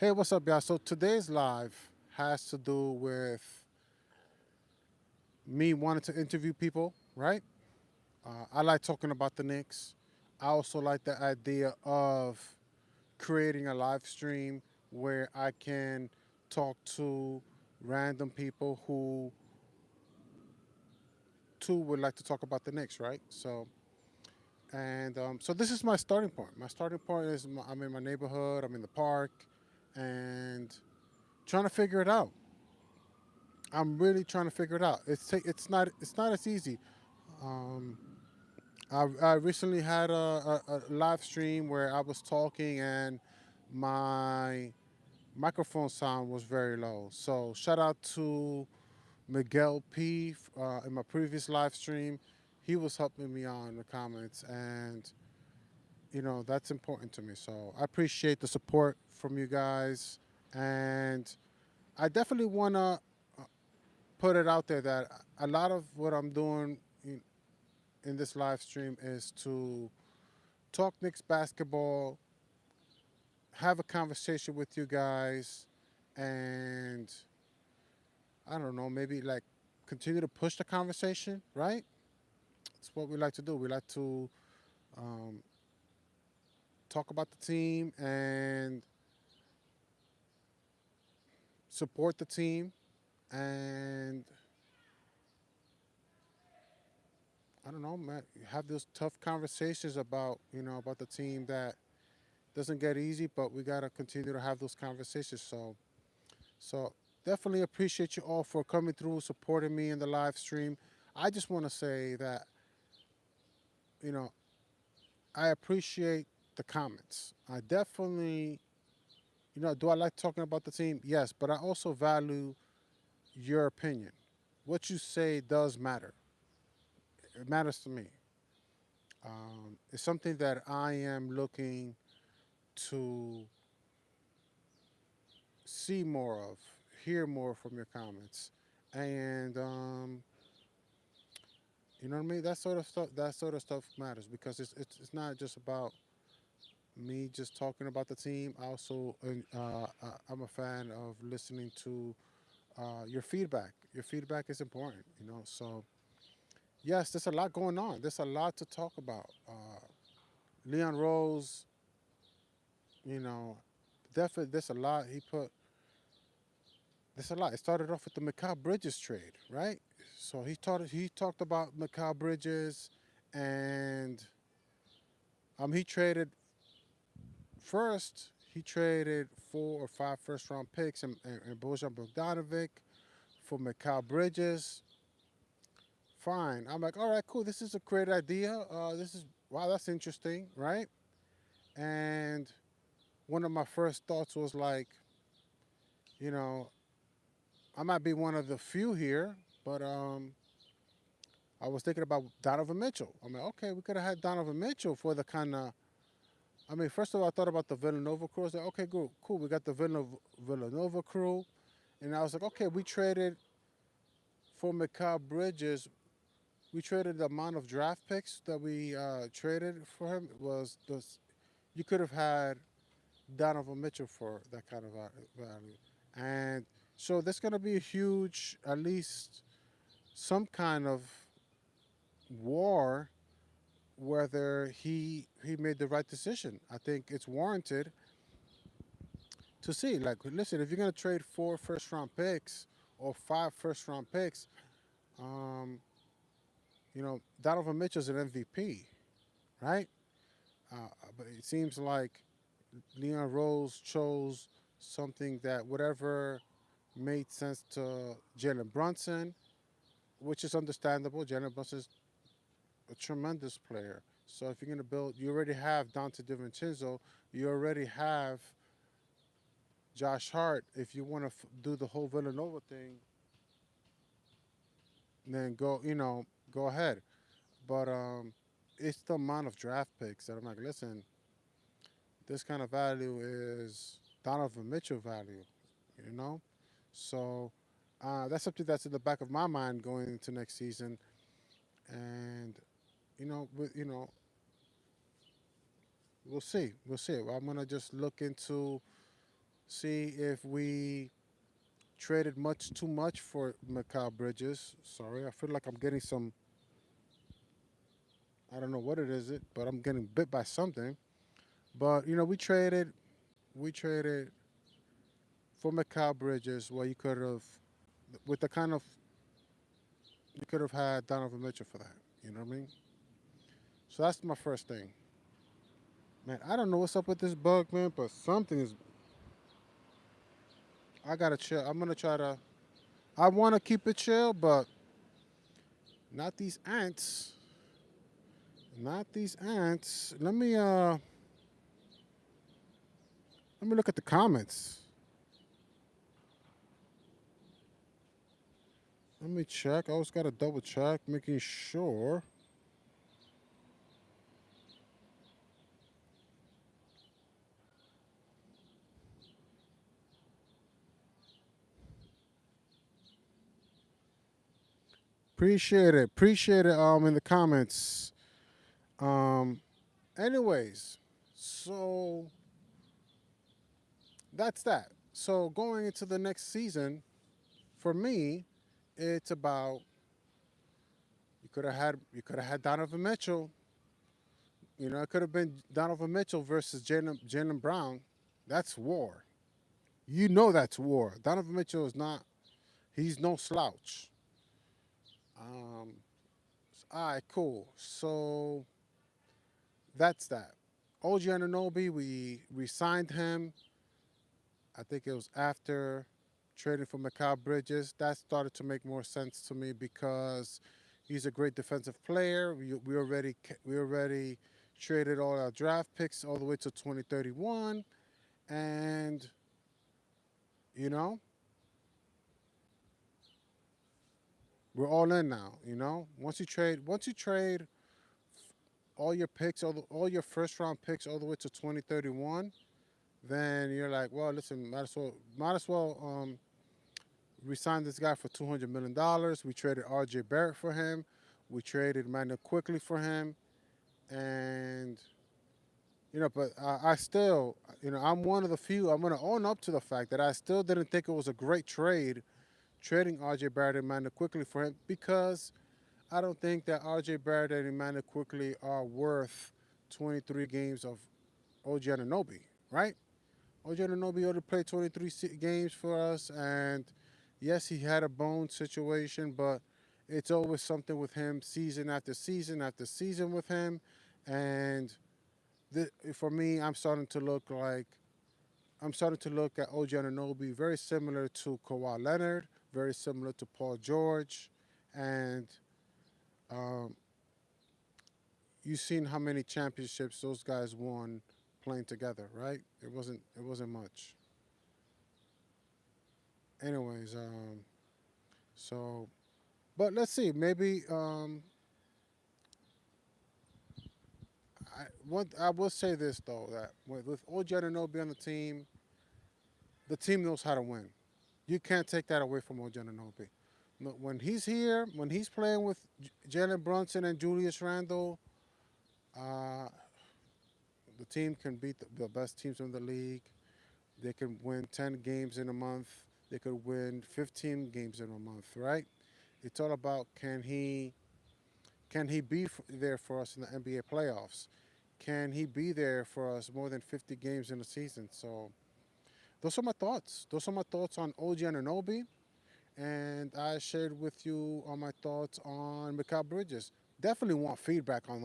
Hey, what's up, y'all? So today's live has to do with me wanting to interview people, right? I like talking about the Knicks. I also like the idea of creating a live stream where I can talk to random people who too would like to talk about the Knicks, right? So this is my starting point. My starting point is I'm in my neighborhood, I'm in the park, and trying to figure it out. I'm really trying to figure it out. It's not as easy. Um, I recently had a live stream where I was talking and my microphone sound was very low. So shout out to Miguel P in my previous live stream. He was helping me on the comments, and that's important to me. So I appreciate the support from you guys, and I definitely want to put it out there that a lot of what I'm doing in this live stream is to talk Knicks basketball, have a conversation with you guys, and I don't know, maybe like continue to push the conversation, right? That's what we like to do. We like to um, talk about the team and support the team, and I don't know, man, have those tough conversations about the team that doesn't get easy, but we gotta continue to have those conversations. So definitely appreciate you all for coming through, supporting me in the live stream. I just want to say that you know I appreciate the comments. I definitely, do I like talking about the team? Yes, but I also value your opinion. What you say does matter. It matters to me. It's something that I am looking to see more of, hear more from your comments, and you know what I mean. That sort of stuff. That sort of stuff matters because it's not just about me just talking about the team. I also I'm a fan of listening to your feedback. Your feedback is important, So yes, there's a lot going on. There's a lot to talk about. Leon Rose, you know, definitely there's a lot he put. There's a lot. It started off with the Mikal Bridges trade, right? So he talked about Mikal Bridges, and he traded first. He traded 4 or 5 first round picks and Bojan Bogdanovic for Mikal Bridges. Fine. I'm like, all right, cool. This is a great idea. This is wow, that's interesting, right? And one of my first thoughts was like, you know, I might be one of the few here, but I was thinking about Donovan Mitchell. I'm like, okay, we could have had Donovan Mitchell for the kind of. I mean, first of all, I thought about the Villanova crew. I was like, okay, cool. We got the Villanova crew, and I was like, okay, we traded for Mikal Bridges. We traded the amount of draft picks that we traded for him was this. You could have had Donovan Mitchell for that kind of value, and so there's going to be a huge, at least some kind of war whether he made the right decision. I think it's warranted to see. Like, listen, if you're going to trade 4 first round picks or 5 first round picks, um, Donovan Mitchell's an MVP, right? But it seems like Leon Rose chose something that whatever made sense to Jalen Brunson, which is understandable. Jalen Brunson's a tremendous player. So if you're going to build, you already have Dante DiVincenzo, you already have Josh Hart. If you want to do the whole Villanova thing, then go ahead. But it's the amount of draft picks that I'm like, listen, this kind of value is Donovan Mitchell value, you know. So that's something that's in the back of my mind going into next season, and we'll see. I'm gonna just look into see if we traded much too much for Mikal Bridges. Sorry, I feel like I'm getting some. I don't know what it is, but I'm getting bit by something. But we traded for Mikal Bridges. Well, you could have, with the kind of you could have had Donovan Mitchell for that. You know what I mean? So that's my first thing, man. I don't know what's up with this bug, man, but something is. I gotta chill. I'm gonna try to. I want to keep it chill, but not these ants. Not these ants. Let me look at the comments. Let me check. I always gotta double check, making sure. Appreciate it. Appreciate it. In the comments. Um. Anyways, so that's that. So going into the next season, for me, it's about you could have had Donovan Mitchell. It could have been Donovan Mitchell versus Jalen Brown. That's war. You know that's war. Donovan Mitchell is not. He's no slouch. Um, all right, cool. So that's that. OG Anunoby, we signed him. I think it was after trading for Mikal Bridges. That started to make more sense to me because he's a great defensive player. We already traded all our draft picks all the way to 2031, and you know we're all in now. Once you trade all your picks, all your first round picks all the way to 2031, then you're like, well, listen, might as well we signed this guy for $200 million. We traded R.J. Barrett for him. We traded Manuel quickly for him, and but I still, I'm one of the few. I'm gonna own up to the fact that I still didn't think it was a great trade trading R.J. Barrett and Manuel quickly for him because I don't think that R.J. Barrett and Manuel quickly are worth 23 games of OG Anunoby, right? OG Anunoby only played 23 games for us, and yes, he had a bone situation, but it's always something with him, season after season after season with him, and for me, I'm starting to look at OG Anunoby very similar to Kawhi Leonard, very similar to Paul George, and um, you've seen how many championships those guys won playing together, right? It wasn't much. Anyways, so but let's see. Maybe I will say this though that with OG Anunoby on the team knows how to win. You can't take that away from OG Anunoby. When he's here, when he's playing with Jalen Brunson and Julius Randle, uh, the team can beat the best teams in the league. They can win 10 games in a month. They could win 15 games in a month, right? It's all about can he be there for us in the NBA playoffs? Can he be there for us more than 50 games in a season? So those are my thoughts. Those are my thoughts on OG Anunoby, and I shared with you on my thoughts on Mikal Bridges. Definitely want feedback on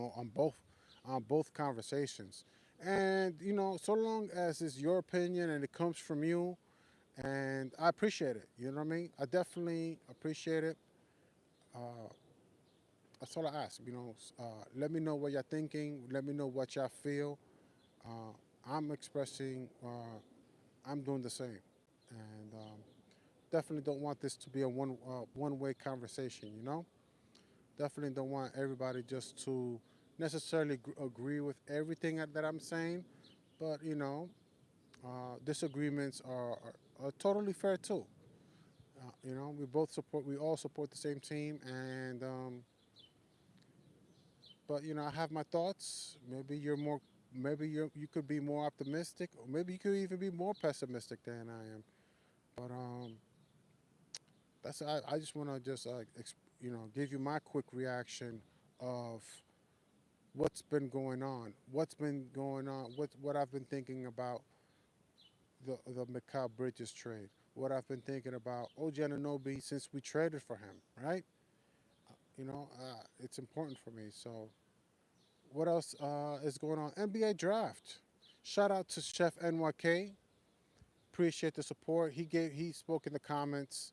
both conversations. And so long as it's your opinion and it comes from you, and I appreciate it. You know what I mean? I definitely appreciate it. Uh, that's all I ask. Let me know what you're thinking. Let me know what y'all feel. I'm expressing. I'm doing the same, and definitely don't want this to be a one way conversation. Definitely don't want everybody just to necessarily agree with everything that I'm saying, but disagreements are totally fair too. We all support the same team, and but I have my thoughts. Maybe you're maybe you could be more optimistic, or maybe you could even be more pessimistic than I am. But I just want to just give you my quick reaction of what's been going on, what I've been thinking about the Mikal Bridges trade, what I've been thinking about OG Anunoby since we traded for him, right? It's important for me. So what else is going on? NBA draft. Shout out to Chef NYK. Appreciate the support. He spoke in the comments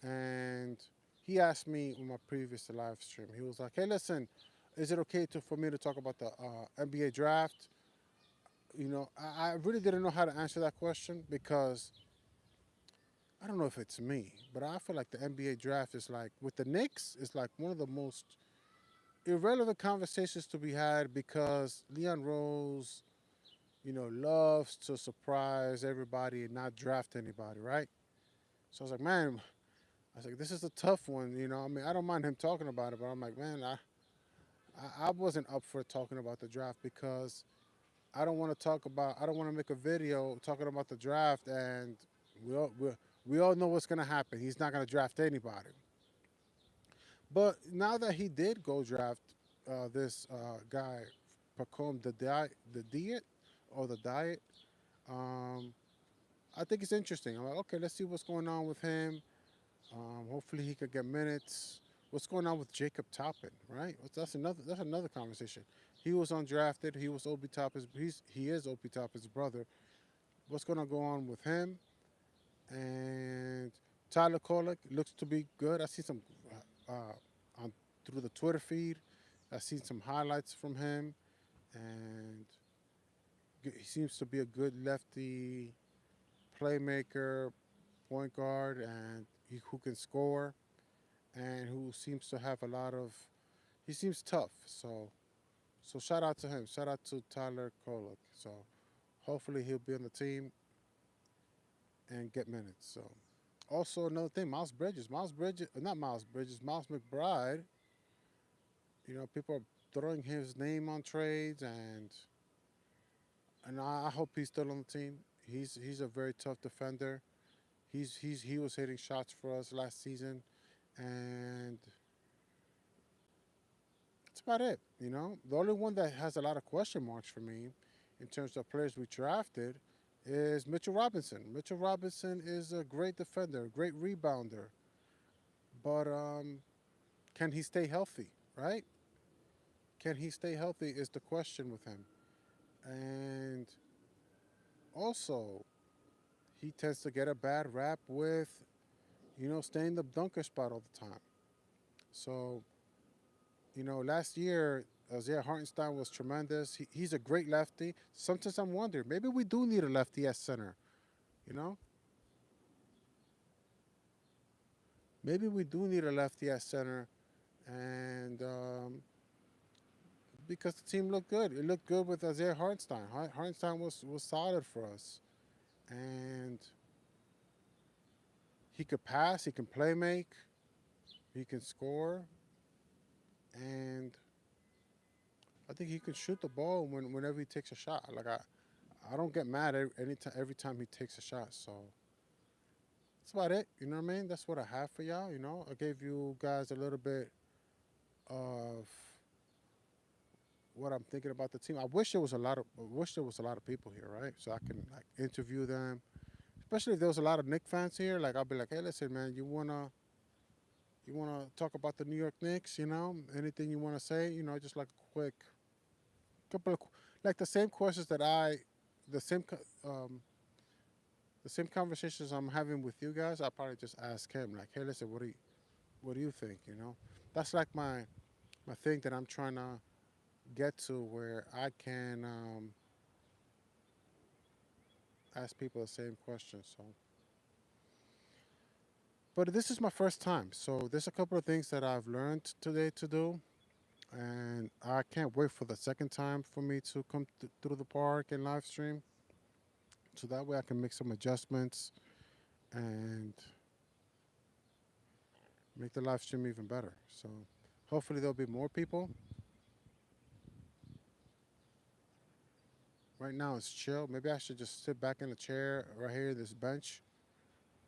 and he asked me on my previous live stream. He was like, "Hey, listen, is it okay for me to talk about the NBA draft?" I really didn't know how to answer that question because I don't know if it's me, but I feel like the NBA draft is like with the Knicks is like one of the most irrelevant conversations to be had because Leon Rose, loves to surprise everybody and not draft anybody, right? So I was like, man, this is a tough one. I mean, I don't mind him talking about it, but I'm like, man, I wasn't up for talking about the draft because I don't want to make a video talking about the draft and we all know what's going to happen. He's not going to draft anybody. But now that he did go draft this guy, Pacom the Diet or the Diet, um, I think it's interesting. I'm like, okay, let's see what's going on with him. Hopefully, he could get minutes. What's going on with Jacob Toppin, right? That's another conversation. He was undrafted. He was Obi Toppin's. He is Obi Toppin's brother. What's going to go on with him? And Tyler Kolek looks to be good. I see some on through the Twitter feed. I seen some highlights from him, and he seems to be a good lefty playmaker, point guard, and who can score, and who seems to have a lot of. He seems tough, so shout out to him. Shout out to Tyler Kolek. So hopefully he'll be on the team and get minutes. So also another thing, Miles Bridges, Miles McBride. People are throwing his name on trades, and I hope he's still on the team. He's a very tough defender. He was hitting shots for us last season, and that's about it. The only one that has a lot of question marks for me, in terms of players we drafted, is Mitchell Robinson. Mitchell Robinson is a great defender, a great rebounder, but can he stay healthy? Right? Can he stay healthy is the question with him, and also he tends to get a bad rap with staying in the dunker spot all the time. So last year, Isaiah Hartenstein was tremendous. He's a great lefty. Sometimes I'm wondering, maybe we do need a lefty at center. You know, maybe we do need a lefty at center, and because the team looked good, it looked good with Isaiah Hartenstein. Hartenstein was solid for us, and he could pass, he can play make, he can score, and I think he can shoot the ball whenever he takes a shot. Like I don't get mad every time he takes a shot. So that's about it. You know what I mean? That's what I have for y'all. I gave you guys a little bit of what I'm thinking about the team. I wish there was a lot of people here, right? So I can like interview them. Especially if there was a lot of Knicks fans here, like I'll be like, hey, listen, man, you wanna talk about the New York Knicks? Anything you wanna say? Just like a quick couple of like the same questions the same the same conversations I'm having with you guys. I probably just ask him like, hey, listen, what do you think? That's like my thing that I'm trying to get to where I can ask people the same questions. So, but this is my first time, so there's a couple of things that I've learned today to do, and I can't wait for the second time for me to come through the park and live stream, so that way I can make some adjustments and make the live stream even better. So hopefully there'll be more people. right now is chill. Maybe I should just sit back in a chair right here, this bench.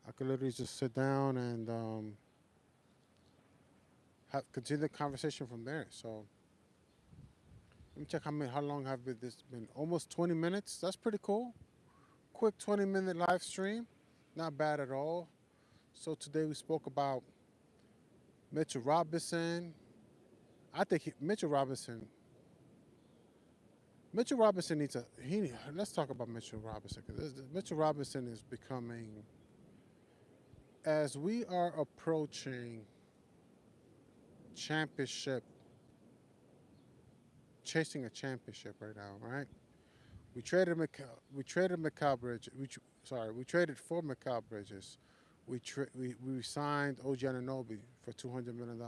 I could literally just sit down and continue the conversation from there. So let me check how long have this been? Almost 20 minutes. That's pretty cool. Quick 20-minute live stream. Not bad at all. So today we spoke about Mitchell Robinson. I think Mitchell Robinson. Mitchell Robinson needs a he. Let's talk about Mitchell Robinson because Mitchell Robinson is becoming, as we are approaching championship, chasing a championship right now, right? We traded Mikal Bridges. We traded for Mikal Bridges. We signed OG Anunoby for $200 million.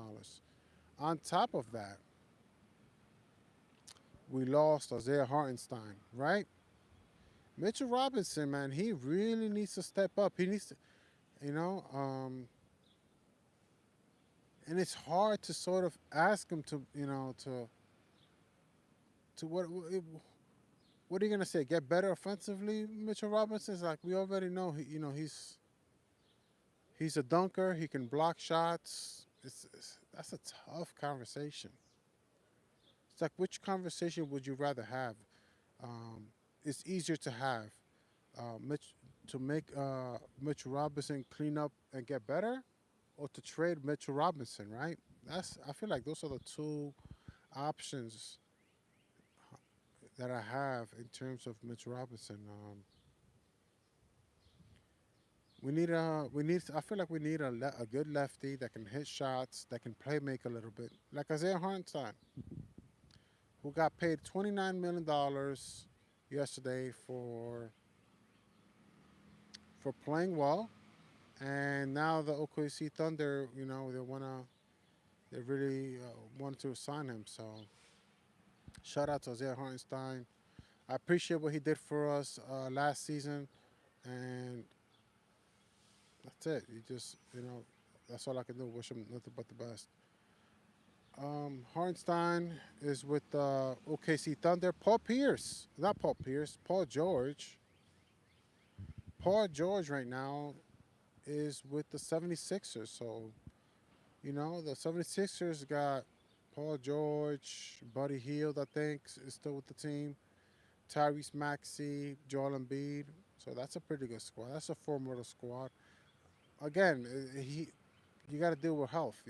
On top of that, we lost Isaiah Hartenstein, right? Mitchell Robinson, man, he really needs to step up. He needs to, you know, and it's hard to sort of ask him to, to what are you gonna say? Get better offensively, Mitchell Robinson? Is like we already know. He's a dunker. He can block shots. That's a tough conversation. It's like which conversation would you rather have? It's easier to have Mitch to make Mitchell Robinson clean up and get better, or to trade Mitchell Robinson, right? I feel like those are the two options that I have in terms of Mitchell Robinson. I feel like we need a good lefty that can hit shots, that can play make a little bit, like Isaiah Hartenstein, who got paid $29 million yesterday for playing well, and now the OKC Thunder, they really wanted to sign him. So shout out to Isaiah Hartenstein. I appreciate what he did for us last season, and that's it. That's all I can do. Wish him nothing but the best. Hartenstein is with OKC Thunder. Paul George. Paul George right now is with the 76ers. So, the 76ers got Paul George, Buddy Hield, I think, is still with the team. Tyrese Maxey, Joel Embiid. So that's a pretty good squad. That's a formidable squad. Again, you got to deal with health.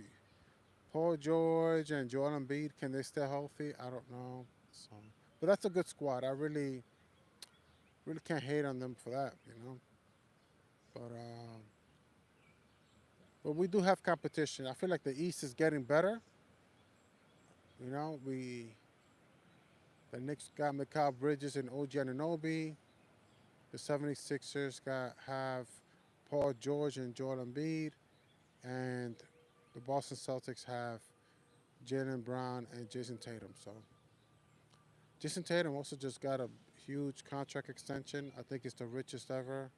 Paul George and Joel Embiid, can they stay healthy? I don't know. So, but that's a good squad. I really can't hate on them for that. But we do have competition. I feel like the East is getting better. You know, the Knicks got Mikal Bridges and OG Anunoby. The 76ers have Paul George and Joel Embiid. And the Boston Celtics have Jaylen Brown and Jayson Tatum. So Jayson Tatum also just got a huge contract extension. I think it's the richest ever,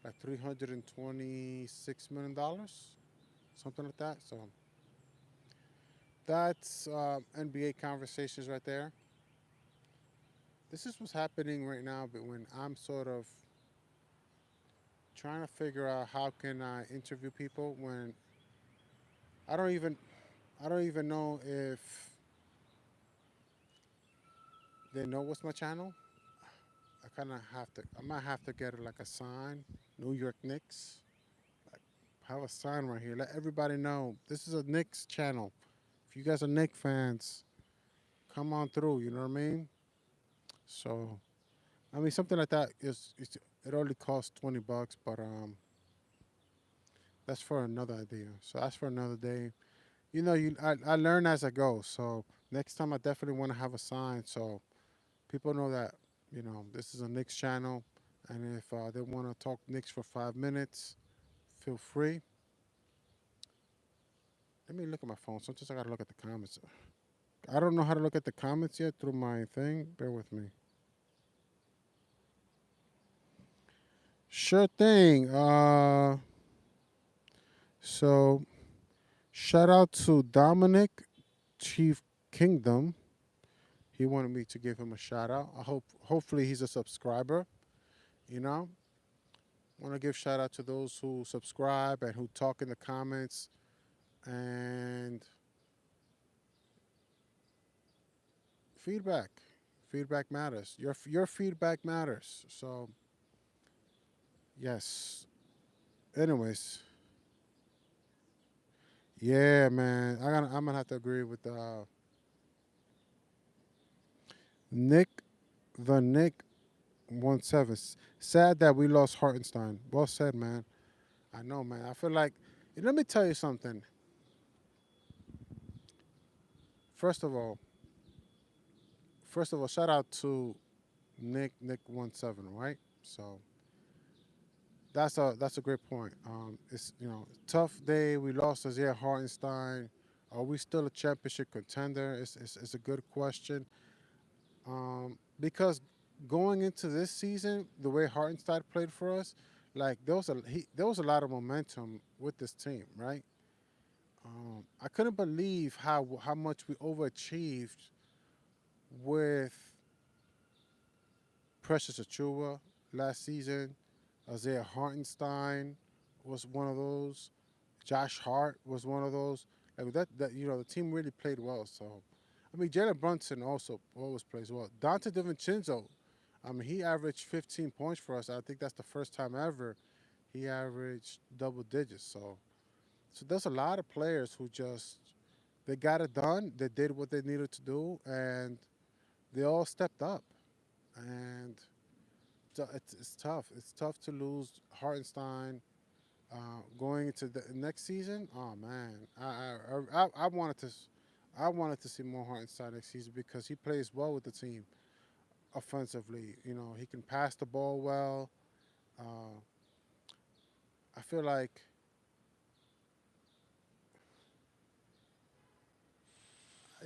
like $326 million, something like that. So that's NBA conversations right there. This is what's happening right now, but when I'm sort of trying to figure out how can I interview people when I don't even know if they know what's my channel. I might have to get like a sign, New York Knicks. Like have a sign right here. Let everybody know this is a Knicks channel. If you guys are Knicks fans, come on through. You know what I mean? So, I mean something like that it only costs $20, but that's for another idea. So that's for another day. I learn as I go. So next time I definitely want to have a sign so people know that this is a Knicks channel, and if they want to talk Knicks for 5 minutes, feel free. Let me look at my phone. Sometimes I gotta look at the comments. I don't know how to look at the comments yet through my thing. Bear with me. Sure thing. So shout out to Dominic Chief Kingdom. he wanted me to give him a shout out. Hopefully he's a subscriber. You know, want to give shout out to those who subscribe and who talk in the comments, and feedback. Feedback matters. Your feedback matters. So yes. Anyways, yeah, man. I'm gonna have to agree with Nick the Nick 17. Sad that we lost Hartenstein. Well said, man. I know, man. I feel like, let me tell you something. First of all, shout out to Nick 17, right? So that's a great point. It's tough day. We lost Isaiah Hartenstein. Are we still a championship contender? It's a good question. Because going into this season, the way Hartenstein played for us, like there was a lot of momentum with this team, right? I couldn't believe how much we overachieved with Precious Achua last season. Isaiah Hartenstein was one of those. Josh Hart was one of those. Like the team really played well. So, I mean, Jalen Brunson also always plays well. Dante DiVincenzo, I mean, he averaged 15 points for us. I think that's the first time ever he averaged double digits. So there's a lot of players who just they got it done. They did what they needed to do, and they all stepped up. And it's tough. It's tough to lose Hartenstein going into the next season. Oh man, I wanted to see more Hartenstein next season because he plays well with the team offensively. He can pass the ball well. Uh, I feel like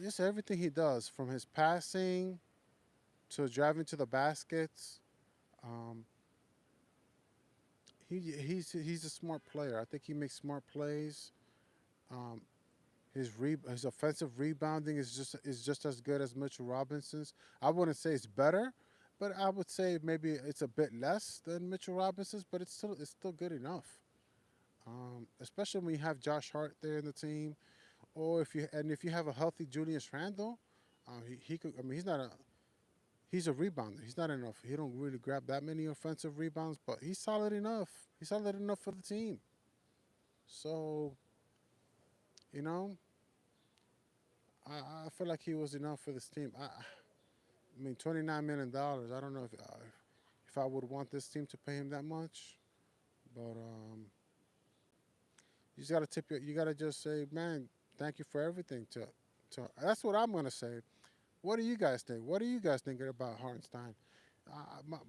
just everything he does, from his passing to driving to the baskets. Um, he's a smart player. I think he makes smart plays. Um, his offensive rebounding is just as good as Mitchell Robinson's. I wouldn't say it's better, but I would say maybe it's a bit less than Mitchell Robinson's, but it's still good enough. Especially when you have Josh Hart there in the team, or if you have a healthy Julius Randle, he could. I mean, he's a rebounder. He's not enough. He don't really grab that many offensive rebounds, but he's solid enough. He's solid enough for the team. So you know, I feel like he was enough for this team. I mean, $29 million. I don't know if I would want this team to pay him that much, but you just gotta tip your. You gotta just say, man, thank you for everything. That's what I'm gonna say. What do you guys think? What are you guys thinking about Hartenstein?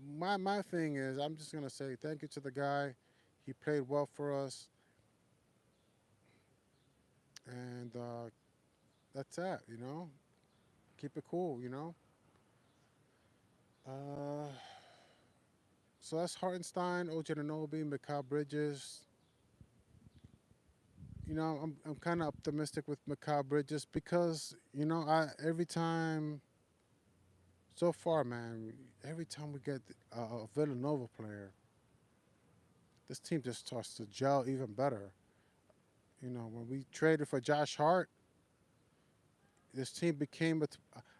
My thing is, I'm just gonna say thank you to the guy. He played well for us, and that's that. Keep it cool. Uh, so that's Hartenstein, OG Anunoby, Mikal Bridges. I'm kind of optimistic with Mikal Bridges because I every time so far, man, every time we get a Villanova player, this team just starts to gel even better. When we traded for Josh Hart, this team became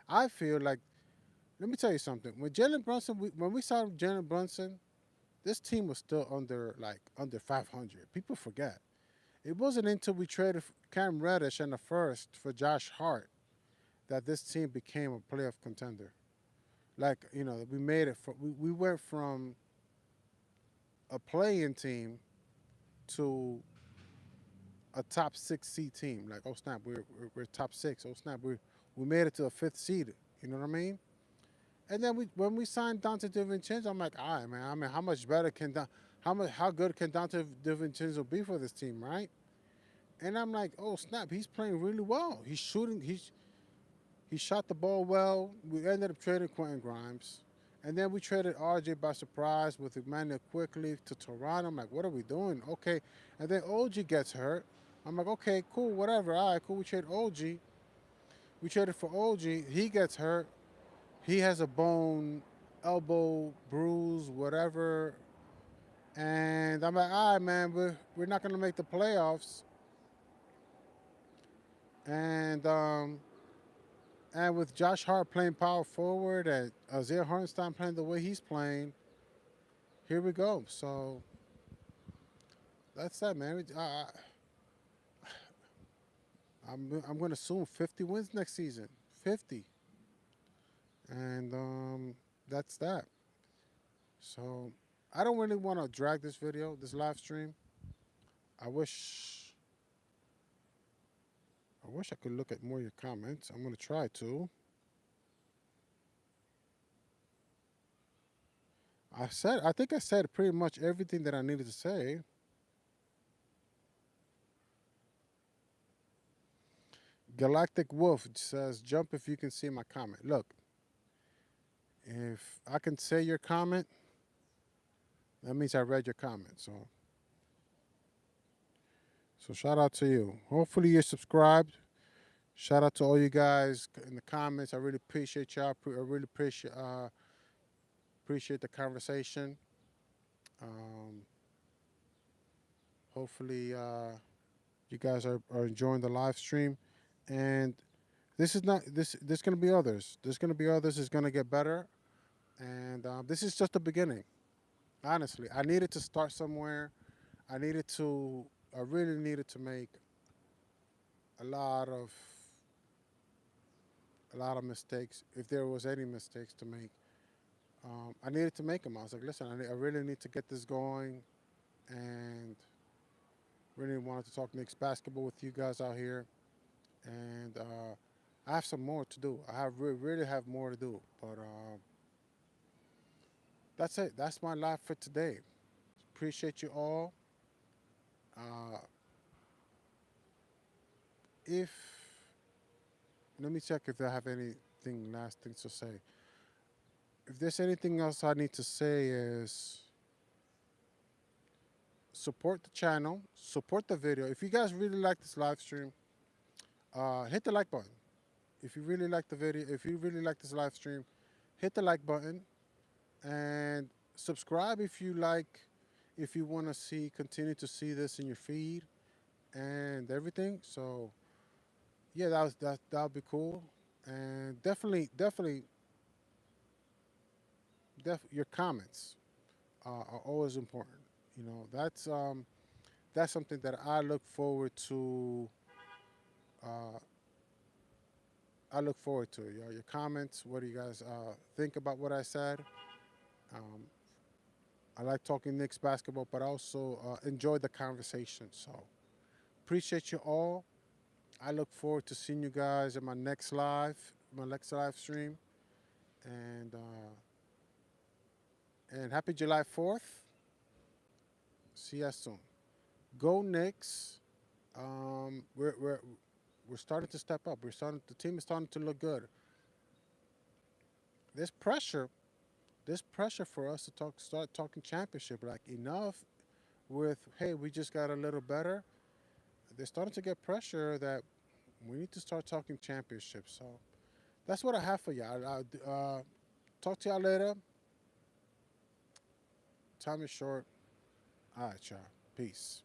I feel like, let me tell you something. When we saw Jalen Brunson, this team was still under 500. People forget. It wasn't until we traded Cam Reddish in the first for Josh Hart that this team became a playoff contender. We made it. We went from a play-in team to a top six seed team. Like, oh snap, we're top six. Oh snap, we made it to a fifth seed. You know what I mean? And then when we signed Dante DiVincenzo, I'm like, all right, man. I mean, how much better how good can Dante DiVincenzo be for this team, right? And I'm like, oh snap, he's playing really well. He's shooting. He shot the ball well. We ended up trading Quentin Grimes, and then we traded RJ by surprise with Emmanuel quickly to Toronto. I'm like, what are we doing? Okay, and then OG gets hurt. I'm like, okay, cool, whatever. All right, cool. We trade OG. We traded for OG. He gets hurt. he has a bone, elbow, bruise, whatever. And I'm like, all right, man, we're not gonna make the playoffs. And and with Josh Hart playing power forward and Isaiah Hartenstein playing the way he's playing, here we go. So that's that, man. I'm gonna assume 50 wins next season, 50, and that's that. So I don't really want to drag this video, this live stream. I wish I wish I could look at more of your comments. I'm gonna try to. I think I said pretty much everything that I needed to say. Galactic Wolf says, "Jump if you can see my comment." Look, if I can say your comment, that means I read your comment. So shout out to you. Hopefully you're subscribed. Shout out to all you guys in the comments. I really appreciate y'all. I really appreciate the conversation. Um, hopefully you guys are enjoying the live stream. And this is not this. There's gonna be others. There's gonna be others. It's gonna get better. And this is just the beginning. Honestly, I needed to start somewhere. I needed to. I really needed to make a lot of a lot of mistakes. If there was any mistakes to make, I needed to make them. I was like, listen, I really need to get this going, and really wanted to talk Knicks basketball with you guys out here. And I have some more to do. I have really have more to do, but that's it. That's my life for today. Appreciate you all. Uh, if Let me check if I have anything last things to say. If there's anything else I need to say is support the channel, support the video. If you guys really like this live stream, hit the like button. If you really like the video, if you really like this live stream, hit the like button and subscribe if you want to continue to see this in your feed and everything. So yeah, that would be cool. And your comments are always important. You know, that's something that I look forward to. Uh, I look forward to your comments. What do you guys think about what I said? Um, I like talking Knicks basketball, but I also enjoy the conversation. So appreciate you all. I look forward to seeing you guys in my next live stream, and happy July 4th. See you soon. Go Knicks. Um, we're we're we're starting to step up. The team is starting to look good. There's pressure. There's pressure for us to start talking championship. Like enough with hey, we just got a little better. They're starting to get pressure that we need to start talking championship. So that's what I have for y'all. Talk to y'all later. Time is short. All right, y'all. Peace.